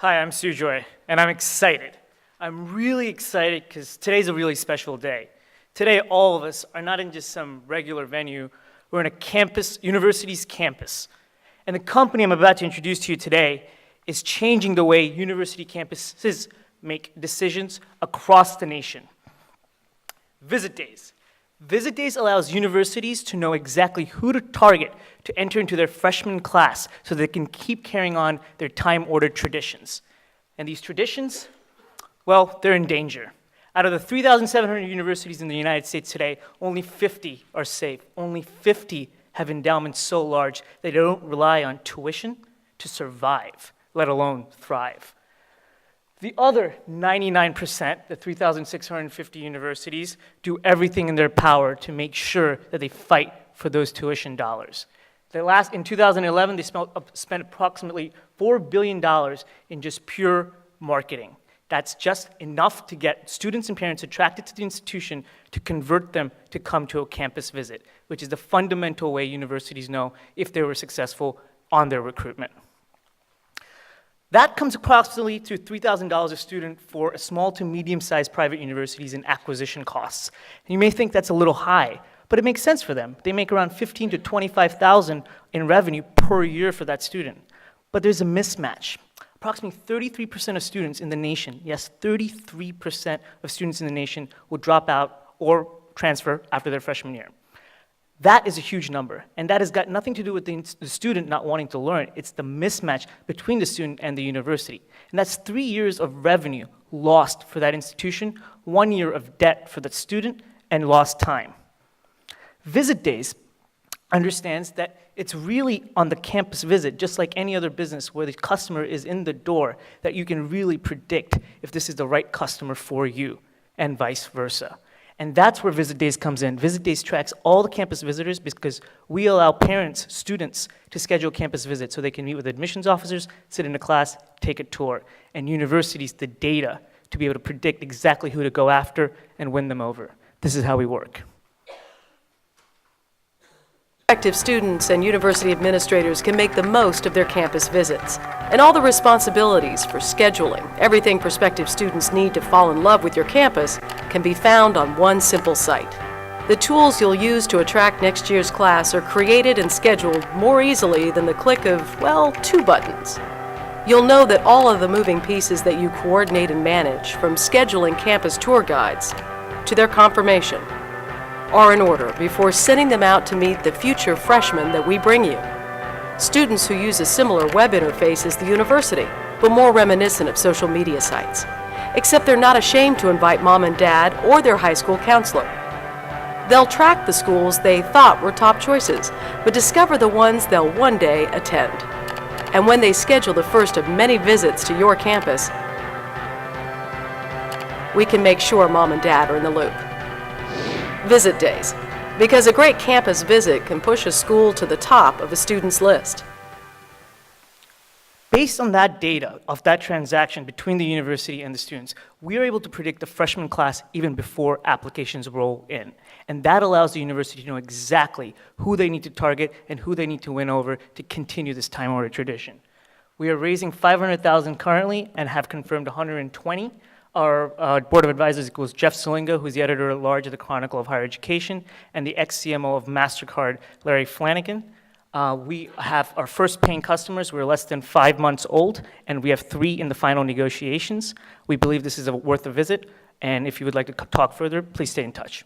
Hi, I'm Sujoy, and I'm excited. I'm really excited because today's a really special day. Today, all of us are not in just some regular venue. We're in a campus, university's campus. And the company I'm about to introduce to you today is changing the way university campuses make decisions across the nation. VisitDays. VisitDays allows universities to know exactly who to target to enter into their freshman class so they can keep carrying on their time-ordered traditions. And these traditions, well, they're in danger. Out of the 3,700 universities in the United States today, only 50 are safe. Only 50 have endowments so large that they don't rely on tuition to survive, let alone thrive. The other 99%, the 3,650 universities, do everything in their power to make sure that they fight for those tuition dollars. In 2011, they spent approximately $4 billion in just pure marketing. That's just enough to get students and parents attracted to the institution to convert them to come to a campus visit, which is the fundamental way universities know if they were successful on their recruitment. That comes approximately to $3,000 a student for a small to medium-sized private universities in acquisition costs. And you may think that's a little high, but it makes sense for them. They make around $15,000 to $25,000 in revenue per year for that student. But there's a mismatch. Approximately 33% of students in the nation, yes, 33% of students in the nation will drop out or transfer after their freshman year. That is a huge number, and that has got nothing to do with the student not wanting to learn. It's the mismatch between the student and the university. And that's 3 years of revenue lost for that institution, 1 year of debt for the student, and lost time. VisitDays understands that it's really on the campus visit, just like any other business where the customer is in the door, that you can really predict if this is the right customer for you, and vice versa. And that's where VisitDays comes in. VisitDays tracks all the campus visitors because we allow parents, students, to schedule campus visits so they can meet with admissions officers, sit in a class, take a tour, and universities the data to be able to predict exactly who to go after and win them over. This is how we work. Prospective students and university administrators can make the most of their campus visits. And all the responsibilities for scheduling, everything prospective students need to fall in love with your campus, can be found on one simple site. The tools you'll use to attract next year's class are created and scheduled more easily than the click of, well, 2 buttons. You'll know that all of the moving pieces that you coordinate and manage, from scheduling campus tour guides to their confirmation, are in order before sending them out to meet the future freshmen that we bring you. Students who use a similar web interface as the university, but more reminiscent of social media sites. Except they're not ashamed to invite mom and dad or their high school counselor. They'll track the schools they thought were top choices, but discover the ones they'll one day attend. And when they schedule the first of many visits to your campus, we can make sure mom and dad are in the loop. VisitDays, because a great campus visit can push a school to the top of a student's list. Based on that data of that transaction between the university and the students, we are able to predict the freshman class even before applications roll in. And that allows the university to know exactly who they need to target and who they need to win over to continue this time-honored tradition. We are raising $500,000 currently and have confirmed 120. Our board of advisors equals Jeff Salinga, who's the editor-at-large of the Chronicle of Higher Education, and the ex-CMO of MasterCard, Larry Flanagan. We have our first paying customers. We're less than 5 months old, and we have 3 in the final negotiations. We believe this is worth a visit, and if you would like to talk further, please stay in touch.